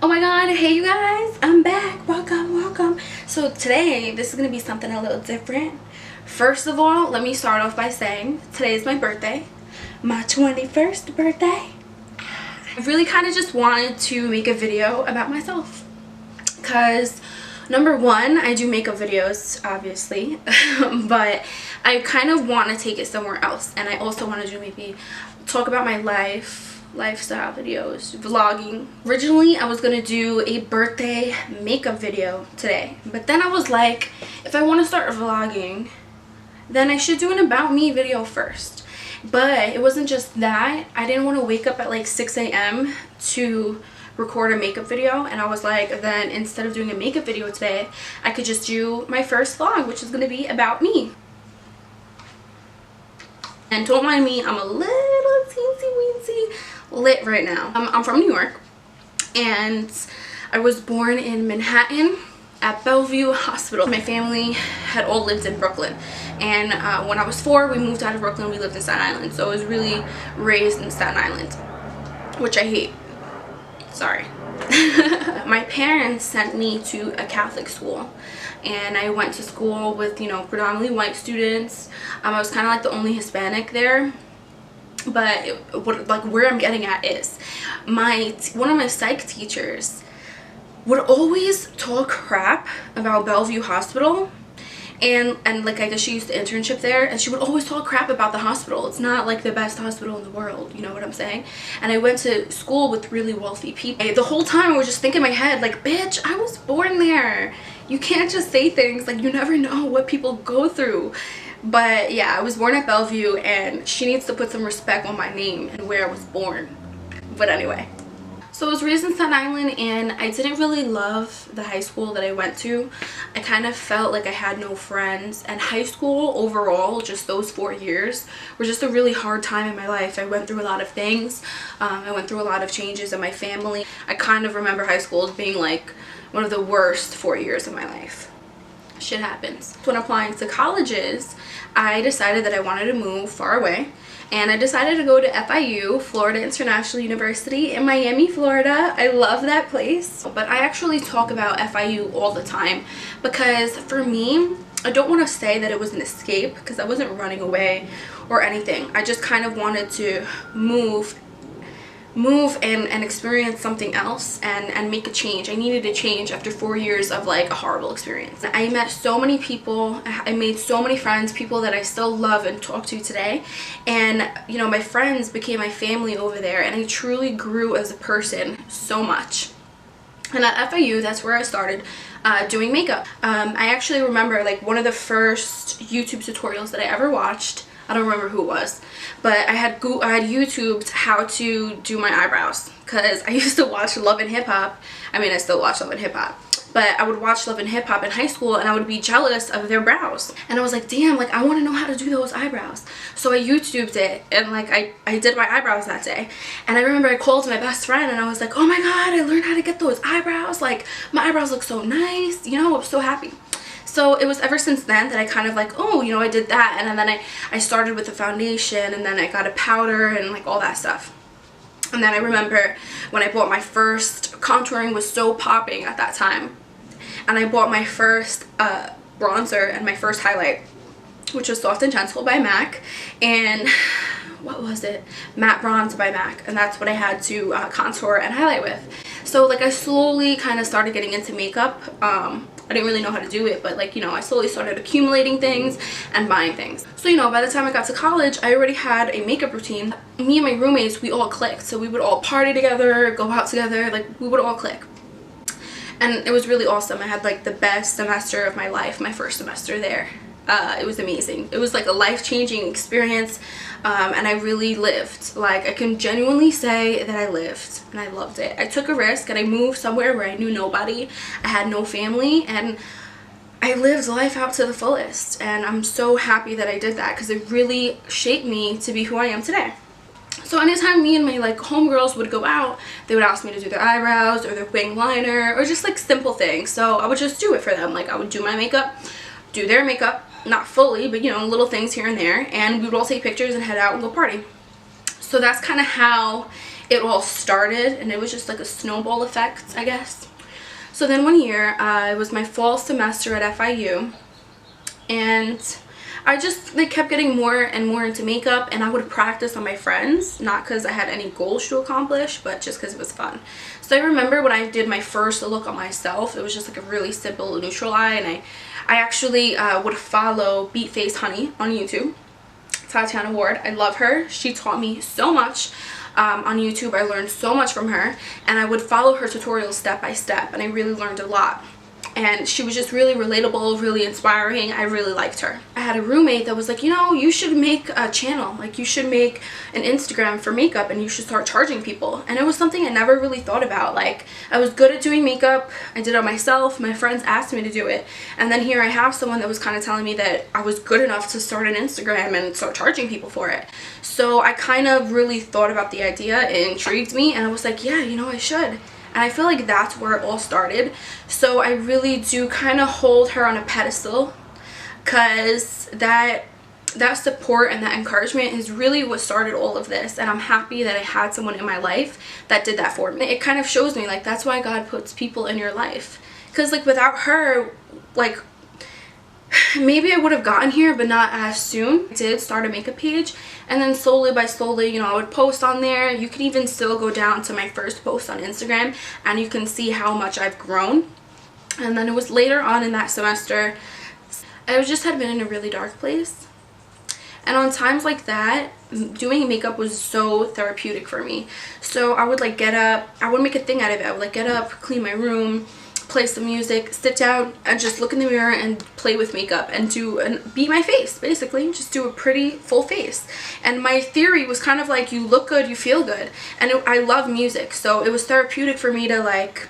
Oh my god, hey you guys, I'm back. Welcome. So today, this is going to be something a little different. First of all, let me start off by saying today is my birthday. My 21st birthday. I really kind of just wanted to make a video about myself. Because number one, I do makeup videos, obviously. But I kind of want to take it somewhere else. And I also want to do maybe talk about my lifestyle videos, vlogging. Originally I was gonna do a birthday makeup video today, but then I was like, if I want to start vlogging, then I should do an about me video first. But it wasn't just that, I didn't want to wake up at like 6 a.m. to record a makeup video, and I was like, then instead of doing a makeup video today, I could just do my first vlog, which is gonna be about me. And don't mind me, I'm a little teensy weensy lit right now. I'm from New York, and I was born in Manhattan at Bellevue Hospital. My family had all lived in Brooklyn, and when I was 4, we moved out of Brooklyn. We lived in Staten Island, so I was really raised in Staten Island, which I hate. Sorry. My parents sent me to a Catholic school, and I went to school with, you know, predominantly white students. I was kind of like the only Hispanic there. But where I'm getting at is one of my psych teachers would always talk crap about Bellevue Hospital, and like, I guess she used the internship there, and she would always talk crap about the hospital. It's not like the best hospital in the world, you know what I'm saying? And I went to school with really wealthy people. The whole time I was just thinking in my head, like, bitch, I was born there. You can't just say things, like, you never know what people go through. But yeah, I was born at Bellevue, and she needs to put some respect on my name and where I was born. But anyway, so I was raised in Staten Island, and I didn't really love the high school that I went to. I kind of felt like I had no friends, and high school overall, just those 4 years, were just a really hard time in my life. I went through a lot of things. I went through a lot of changes in my family. I kind of remember high school as being like one of the worst 4 years of my life. Shit happens. When applying to colleges, I decided that I wanted to move far away, and I decided to go to FIU, Florida International University in Miami, Florida. I love that place. But I actually talk about FIU all the time because for me, I don't want to say that it was an escape because I wasn't running away or anything. I just kind of wanted to move and experience something else and make a change. I needed a change after 4 years of like a horrible experience. I met so many people, I made so many friends, people that I still love and talk to today, and you know, my friends became my family over there, and I truly grew as a person so much. And at FIU, that's where I started doing makeup. I actually remember like one of the first YouTube tutorials that I ever watched. I don't remember who it was, but I had YouTubed how to do my eyebrows because I used to watch Love and Hip Hop. I mean, I still watch Love and Hip Hop, but I would watch Love and Hip Hop in high school, and I would be jealous of their brows. And I was like, damn, like, I want to know how to do those eyebrows. So I YouTubed it, and like I did my eyebrows that day. And I remember I called my best friend, and I was like, oh my god, I learned how to get those eyebrows. Like, my eyebrows look so nice. You know, I was so happy. So it was ever since then that I kind of like, oh, you know, I did that, and then I started with the foundation, and then I got a powder and like all that stuff. And then I remember when I bought my first, contouring was so popping at that time, and I bought my first bronzer and my first highlight, which was Soft and Gentle by MAC, and what was it? Matte Bronze by MAC, and that's what I had to contour and highlight with. So like I slowly kind of started getting into makeup. I didn't really know how to do it, but like, you know, I slowly started accumulating things and buying things. So, you know, by the time I got to college, I already had a makeup routine. Me and my roommates, we all clicked. So we would all party together, go out together, like we would all click. And it was really awesome. I had like the best semester of my life, my first semester there. It was amazing. It was like a life-changing experience, and I really lived. Like, I can genuinely say that I lived, and I loved it. I took a risk, and I moved somewhere where I knew nobody. I had no family, and I lived life out to the fullest, and I'm so happy that I did that because it really shaped me to be who I am today. So anytime me and my like homegirls would go out, they would ask me to do their eyebrows or their wing liner or just like simple things. So I would just do it for them. Like, I would do my makeup, do their makeup, not fully, but you know, little things here and there, and we would all take pictures and head out and go party. So that's kind of how it all started, and it was just like a snowball effect, I guess. So then one year, it was my fall semester at FIU, and I just kept getting more and more into makeup, and I would practice on my friends, not because I had any goals to accomplish, but just because it was fun. So I remember when I did my first look on myself, it was just like a really simple neutral eye, and I actually would follow Beat Face Honey on YouTube. Tatiana Ward, I love her. She taught me so much. On YouTube, I learned so much from her, and I would follow her tutorials step by step, and I really learned a lot. And she was just really relatable, really inspiring. I really liked her. I had a roommate that was like, you know, you should make a channel. Like, you should make an Instagram for makeup, and you should start charging people. And it was something I never really thought about. Like, I was good at doing makeup. I did it myself. My friends asked me to do it. And then here I have someone that was kind of telling me that I was good enough to start an Instagram and start charging people for it. So I kind of really thought about the idea. It intrigued me, and I was like, yeah, you know, I should. And I feel like that's where it all started. So I really do kind of hold her on a pedestal, because that support and that encouragement is really what started all of this. And I'm happy that I had someone in my life that did that for me. It kind of shows me, like, that's why God puts people in your life. Because, like, without her, like, maybe I would have gotten here, but not as soon. I did start a makeup page, and then slowly by slowly, you know, I would post on there. You can even still go down to my first post on Instagram, and you can see how much I've grown. And then it was later on in that semester, I just had been in a really dark place. And on times like that, doing makeup was so therapeutic for me. So I would, like, get up. I would make a thing out of it. I would, like, get up, clean my room, play some music, sit down, and just look in the mirror and play with makeup and beat my face, basically. Just do a pretty full face. And my theory was kind of like, you look good, you feel good. And I love music, so it was therapeutic for me to, like,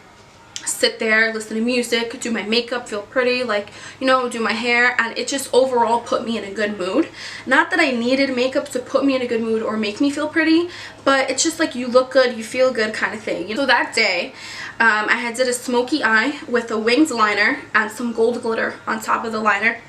sit there, listen to music, do my makeup, feel pretty, like, you know, do my hair, and it just overall put me in a good mood. Not that I needed makeup to put me in a good mood or make me feel pretty, but it's just like, you look good, you feel good kind of thing. So that day, I had did a smoky eye with a winged liner and some gold glitter on top of the liner,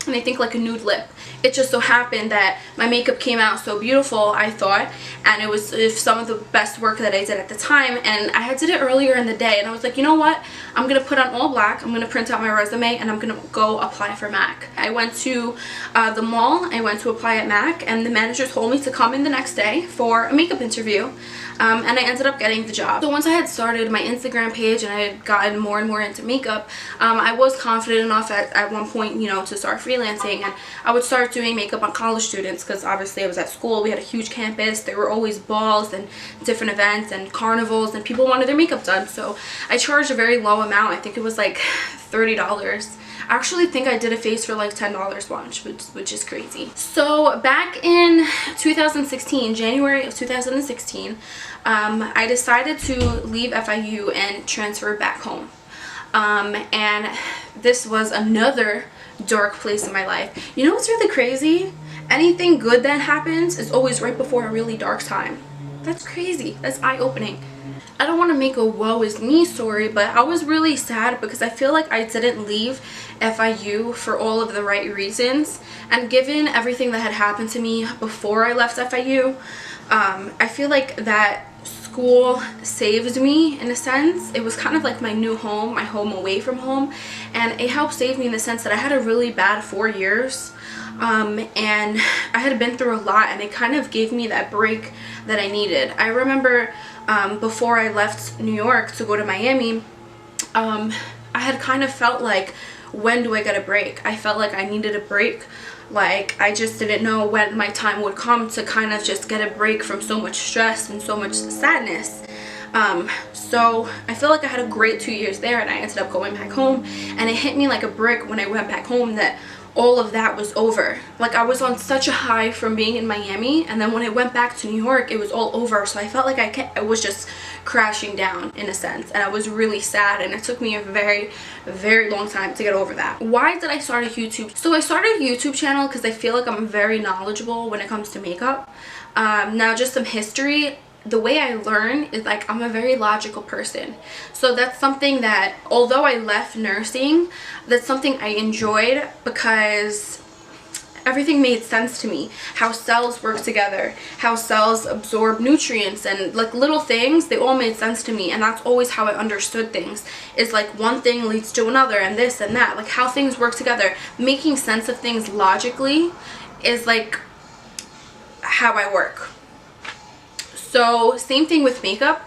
and I think like a nude lip. It just so happened that my makeup came out so beautiful, I thought, and it was some of the best work that I did at the time. And I had did it earlier in the day, and I was like, you know what, I'm gonna put on all black, I'm gonna print out my resume, and I'm gonna go apply for MAC. I went to the mall, I went to apply at MAC, and the manager told me to come in the next day for a makeup interview. And I ended up getting the job. So once I had started my Instagram page and I had gotten more and more into makeup, I was confident enough at one point, you know, to start freelancing, and I would start doing makeup on college students, because obviously I was at school. We had a huge campus. There were always balls and different events and carnivals, and people wanted their makeup done. So I charged a very low amount. I think it was like $30. I actually think I did a face for like $10 once, which is crazy. So back in 2016, January of 2016, I decided to leave FIU and transfer back home. And this was another dark place in my life. You know what's really crazy? Anything good that happens is always right before a really dark time. That's crazy. That's eye-opening. I don't want to make a woe is me story, but I was really sad because I feel like I didn't leave FIU for all of the right reasons. And given everything that had happened to me before I left FIU, I feel like that school saved me in a sense. It was kind of like my new home, my home away from home, and it helped save me in the sense that I had a really bad 4 years. And I had been through a lot, and it kind of gave me that break that I needed. I remember before I left New York to go to Miami, I had kind of felt like, when do I get a break? I felt like I needed a break. Like, I just didn't know when my time would come to kind of just get a break from so much stress and so much sadness. So I feel like I had a great 2 years there, and I ended up going back home, and it hit me like a brick when I went back home that all of that was over. Like, I was on such a high from being in Miami, and then when I went back to New York, it was all over. So I felt like I was just crashing down in a sense, and I was really sad, and it took me a very, very long time to get over that. Why did I start a YouTube? So I started a YouTube channel because I feel like I'm very knowledgeable when it comes to makeup. Now, just some history. The way I learn is, like, I'm a very logical person. So that's something that, although I left nursing, that's something I enjoyed, because everything made sense to me. How cells work together, how cells absorb nutrients, and like little things, they all made sense to me. And that's always how I understood things, is like one thing leads to another, and this and that, like how things work together. Making sense of things logically is like how I work. So same thing with makeup.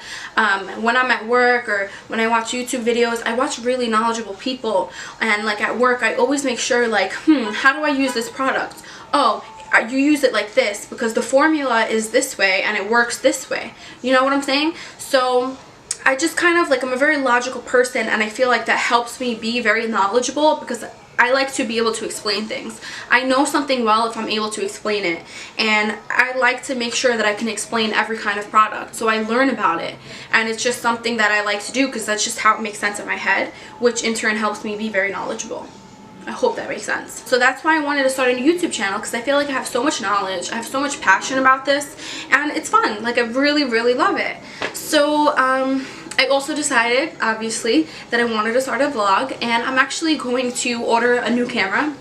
When I'm at work or when I watch YouTube videos, I watch really knowledgeable people, and like at work I always make sure like, how do I use this product? Oh, you use it like this because the formula is this way and it works this way. You know what I'm saying? So I just kind of like, I'm a very logical person, and I feel like that helps me be very knowledgeable because I like to be able to explain things. I know something well if I'm able to explain it, and I like to make sure that I can explain every kind of product, so I learn about it, and it's just something that I like to do because that's just how it makes sense in my head, which in turn helps me be very knowledgeable. I hope that makes sense. So that's why I wanted to start a YouTube channel, because I feel like I have so much knowledge, I have so much passion about this, and it's fun. Like I really, really love it. So I also decided, obviously, that I wanted to start a vlog, and I'm actually going to order a new camera.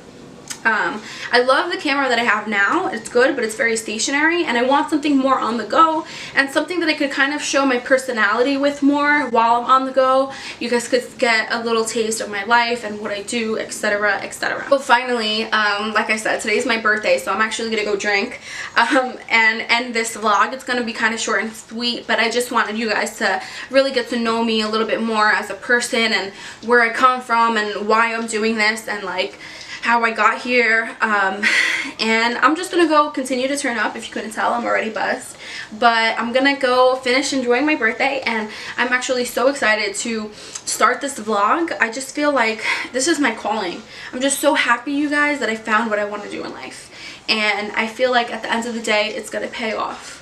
I love the camera that I have now. It's good, but it's very stationary, and I want something more on the go, and something that I could kind of show my personality with more while I'm on the go. You guys could get a little taste of my life and what I do, etc, etc. But finally, like I said, today's my birthday, so I'm actually gonna go drink and end this vlog. It's gonna be kind of short and sweet, but I just wanted you guys to really get to know me a little bit more as a person, and where I come from, and why I'm doing this, and like how I got here. And I'm just gonna go continue to turn up. If you couldn't tell, I'm already buzzed, but I'm gonna go finish enjoying my birthday, and I'm actually so excited to start this vlog. I just feel like this is my calling. I'm just so happy, you guys, that I found what I want to do in life, and I feel like at the end of the day it's gonna pay off.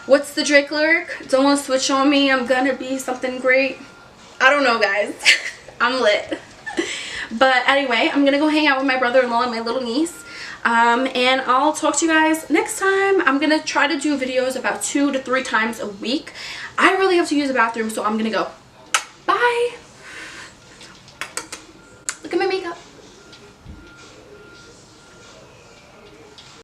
What's the Drake lyric? Don't want to switch on me, I'm gonna be something great. I don't know, guys. I'm lit. But anyway, I'm gonna go hang out with my brother-in-law and my little niece, and I'll talk to you guys next time. I'm gonna try to do videos about 2 to 3 times a week. I really have to use the bathroom, so I'm gonna go. Bye.